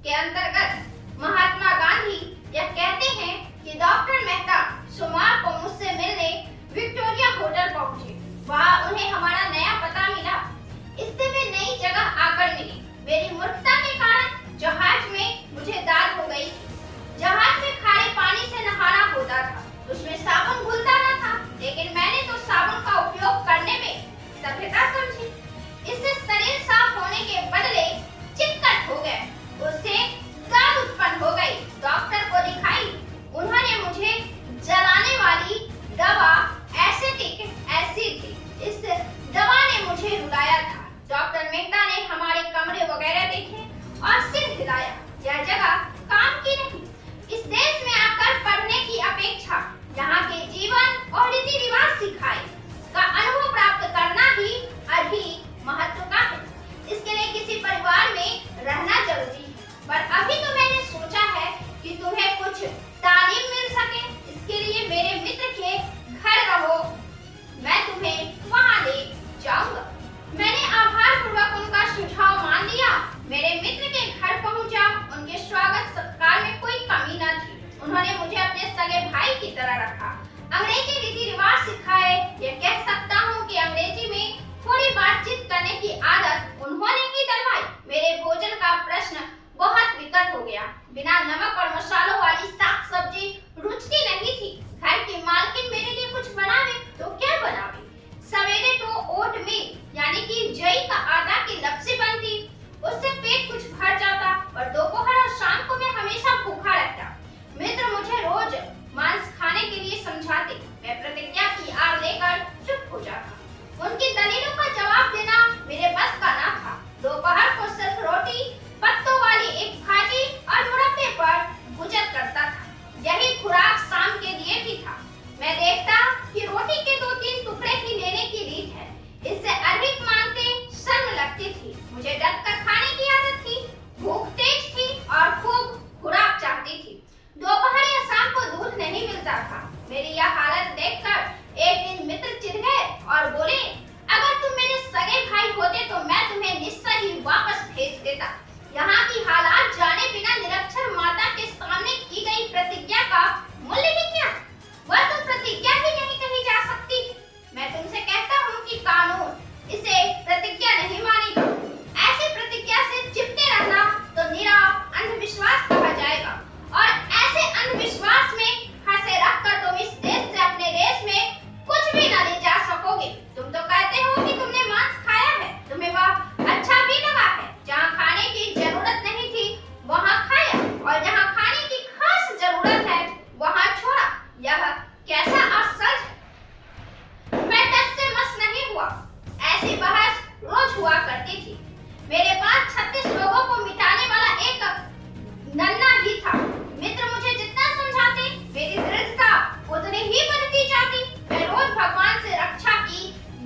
के अंतर्गत महात्मा गांधी यह कहते हैं कि डॉक्टर मेहता सोमवार को मुझसे मिलने विक्टोरिया होटल पहुंचे। वहां उन्हें हमारा नया पता मिला। इससे वे नई जगह आकर मिली। मेरी मूर्खता के कारण जहाज में मुझे दाद हो गई। जहाज में खारे पानी से नहाना होता था, उसमें साबुन घुलता न था, लेकिन मैंने तो साबुन का उपयोग करने में सभ्यता समझी। इससे शरीर साफ होने के बदले चिपकट हो गए, उससे दाद उत्पन्न हो गई। डॉक्टर को दिखाई, उन्होंने मुझे जलाने वाली दवा एसिटिक एसिड थी। इस दवा ने मुझे रुलाया था। डॉक्टर मेहता ने हमारे कमरे वगैरह देखे और सिर हिलाया। यह जगह काम की नहीं। इस देश में आकर पढ़ने की अपेक्षा यहाँ के जीवन और रीति रिवाज सिखाए का अनुभव प्राप्त करना ही अधिक महत्व का है। इसके लिए किसी परिवार में रहना जरूरी है, पर अभी तो मैंने सोचा है कि तुम्हें कुछ तालीम मिल सके। इसके लिए मेरे मित्र के घर रहो, मैं तुम्हें वहाँ ले जाऊंगा। मैंने आभार पूर्वक उनका सुझाव मान लिया। मेरे मित्र के घर पहुंचा। उनके स्वागत सत्कार में कोई कमी न थी। उन्होंने मुझे अपने सगे भाई की तरह रखा, अंग्रेजी रीति रिवाज सिखाए। यह कह सकता हूँ कि अंग्रेजी में थोड़ी बातचीत करने की आदत उन्होंने ही डलवाई। मेरे भोजन का प्रश्न बहुत विकट हो गया। बिना नमक और मसालों वाली साग सब्जी रुचती नहीं थी। घर की मालकिन मेरे लिए कुछ बनावे तो क्या बनावे। सवेरे तो ओट मील यानी कि जई का आटा की लपसी बनती, उससे पेट कुछ भर जाता, और दोपहर और शाम को मैं हमेशा भूखा रहता। मित्र मुझे रोज मांस खाने के लिए समझाते। मैं प्रतिज्ञा की आड़ लेकर चुप हो जाता। उनकी दलीलों का जवाब देना मेरे बस का ना था। दोपहर को सिर्फ रोटी, पत्तों वाली एक भाजी और मुरब्बे पर गुजर करता था। यही खुराक शाम के लिए भी था। मैं देखता कि रोटी के 2-3 टुकड़े ही लेने की रीत है। इससे अधिक मांगते शर्म लगती थी। मुझे डटकर खाने की आदत थी। भूख तेज थी और खूब खुराक चाहती थी। दोपहर या शाम को दूध नहीं मिलता था। मेरी यह हालत देखकर एक दिन मित्र चिढ़ गए और बोले, अगर तुम मेरे सगे भाई होते तो मैं तुम्हें निश्चय ही वापस भेज देता। यहाँ की हालात जाने बिना निरक्षर माता के सामने की गई प्रतिज्ञा का मूल्य ही क्या? वह तो प्रतिज्ञा ही नहीं कही जा सकती। मैं तुमसे कहता हूँ कि कानून इसे प्रतिज्ञा नहीं मानेगा। ऐसी प्रतिज्ञा से चिपके रहना तो निरा अंधविश्वास कहा जाएगा, और ऐसे अंधविश्वास में फंसे रहकर तुम इस देश से अपने देश में कुछ भी न ले जा सकोगे। तुम तो कहते हो कि तुमने मांस खाया है, तुम्हें वह अच्छा भी लगा है। जहाँ खाने की जरूरत नहीं थी वहाँ खाया, और जहाँ खाने की खास जरूरत है वहाँ छोड़ा। यह कैसा आश्चर्य है। मैं टस से मस नहीं हुआ। ऐसी बहस रोज हुआ करती थी। मेरे पास 36 लोगों को मिटाने वाला एक नन्ना ही था। मित्र मुझे जितना समझाते, मेरी दृढ़ता उतनी ही बढ़ती जाती। मैं रोज भगवान से रक्षा की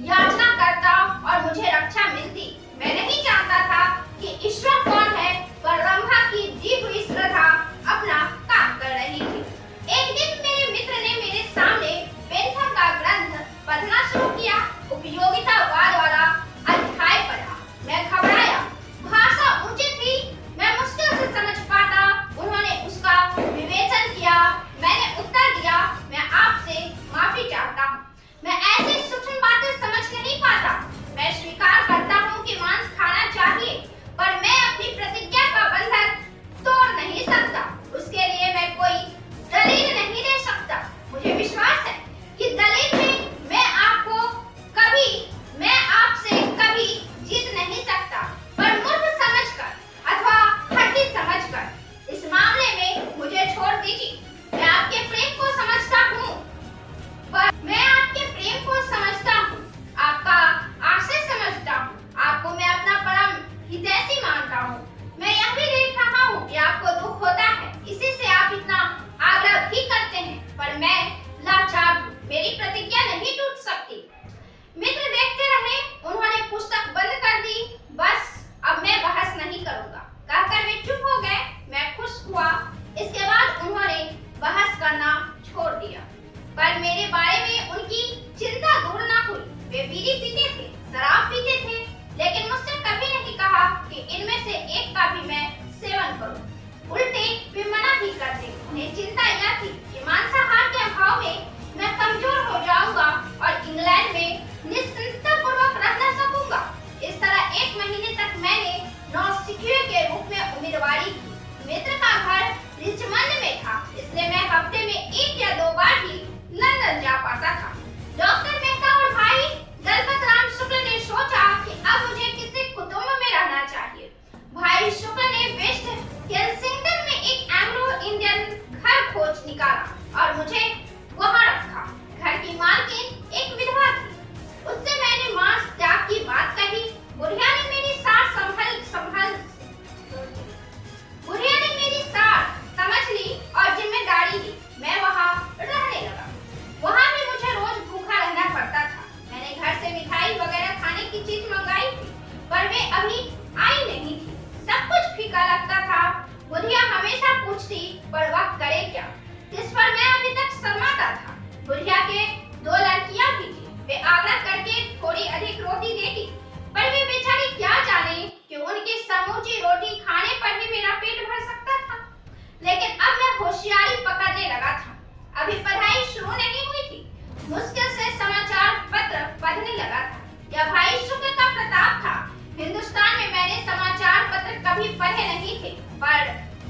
याचना करता और मुझे रक्षा मिलती। मैं नहीं जानता था कि ईश्वर कौन है, पर रंभा की दी हुई श्रद्धा अपना काम कर रही थी। एक दिन मेरे मित्र ने मेरे सामने बेंथम का ग्रंथ पढ़ना शुरू किया। उपयोगितावाद वाला अध्याय पढ़ा। मैं घबराया। भाषा ऊंची थी, मैं मुश्किल से समझ पाता। उन्होंने उसका विवेचन किया। मैंने उत्तर दिया, मैं आपसे माफी चाहता हूँ। मैं ऐसी सूक्ष्म बातें समझ नहीं पाता। मैं स्वीकार करता हूँ कि मांस खाना चाहिए, पर मैं अपनी प्रतिज्ञा का बंधन तोड़ नहीं सकता। उसके लिए मैं कोई दलील नहीं दे सकता। मुझे विश्वास है कि दलील में मैं आपसे कभी जीत नहीं सकता, पर मूर्ख समझकर अथवा हठी समझकर इस मामले में मुझे छोड़ दीजिए। मैं आपके प्रेम को समझता हूँ, आपका आशय समझता हूँ, आपको मैं अपना परम हितैषी मानता हूँ। मैं यह भी देख रहा हूँ कि आपको दुख होता है, इसी से आप इतना आग्रह भी करते हैं, पर मैं लाचार हूँ। मेरी प्रतिज्ञा नहीं टूट सकती। मित्र देखते रहे। उन्होंने पुस्तक बंद कर दी। बस अब मैं बहस नहीं करूँगा कहकर वे चुप हो गए। मैं खुश हुआ। इसके बाद उन्होंने बहस करना छोड़ दिया, पर मेरे बारे में उनकी चिंता दूर न हुई। वे बीड़ी पीते थे, शराब पीते थे, लेकिन मुझसे कभी नहीं कहा कि इनमें से एक का भी मैं सेवन करूं। ही करते। उन्हें चिंता यह थी कि मांसाहार के अभाव में मैं कमजोर हो जाऊंगा और इंग्लैंड में निश्चिंतपूर्वक रह न सकूंगा। इस तरह 1 महीने तक मैंने नौसिखिए के रूप में उम्मीदवारी की। मित्र का घर रिचमंड में था, इसलिए मैं हफ्ते में 1 या 2 बार ही लंदन जा पाता था। डॉक्टर मेहता और भाई दलपत राम शुक्ल ने सोचा कि अब मुझे किसी कुटुंब में रहना चाहिए। भाई शुक्ल ने वेस्ट केंसिंगटन में एक एंग्लो इंडियन घर खोज निकाला और मुझे वहां रखा। घर की मालकिन एक विधवा थी। उससे मैंने मांस त्याग की बात कही। बुढ़िया ने मेरी सार समझ ली और जिम्मेदारी ली। मैं वहां रहने लगा। वहां भी मुझे रोज भूखा रहना पड़ता था। मैंने घर से मिठाई वगैरह खाने की चीज मंगाई थी, पर वे अभी आई नहीं थी। सब कुछ फीका लगता था। बुढ़िया हमेशा पूछती, पर वह करे क्या, जिस पर मैं अभी तक शर्माता था। बुढ़िया के 2 लड़कियां भी थी। वे आग्रह करके थोड़ी अधिक रोटी देती, पर वे बेचारी क्या जाने कि उनकी समूची रोटी खाने पर ही मेरा पेट भर सकता था। लेकिन अब मैं होशियारी पकड़ने लगा था। अभी पढ़ाई शुरू नहीं हुई थी। मुश्किल से समाचार पत्र पढ़ने लगा था। यह भाई शुक्ल का प्रताप था। हिंदुस्तान में मैंने समाचार पत्र कभी पढ़े नहीं थे, पर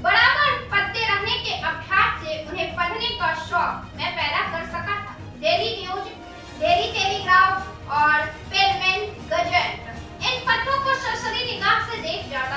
बराबर पढ़ते रहने के अभ्यास से उन्हें पढ़ने का शौक मैं पैदा कर सका था। डेली न्यूज, डेली टेलीग्राफ और पेलमैन गजेट, इन पत्रों को सरसरी निगाह से देख जाता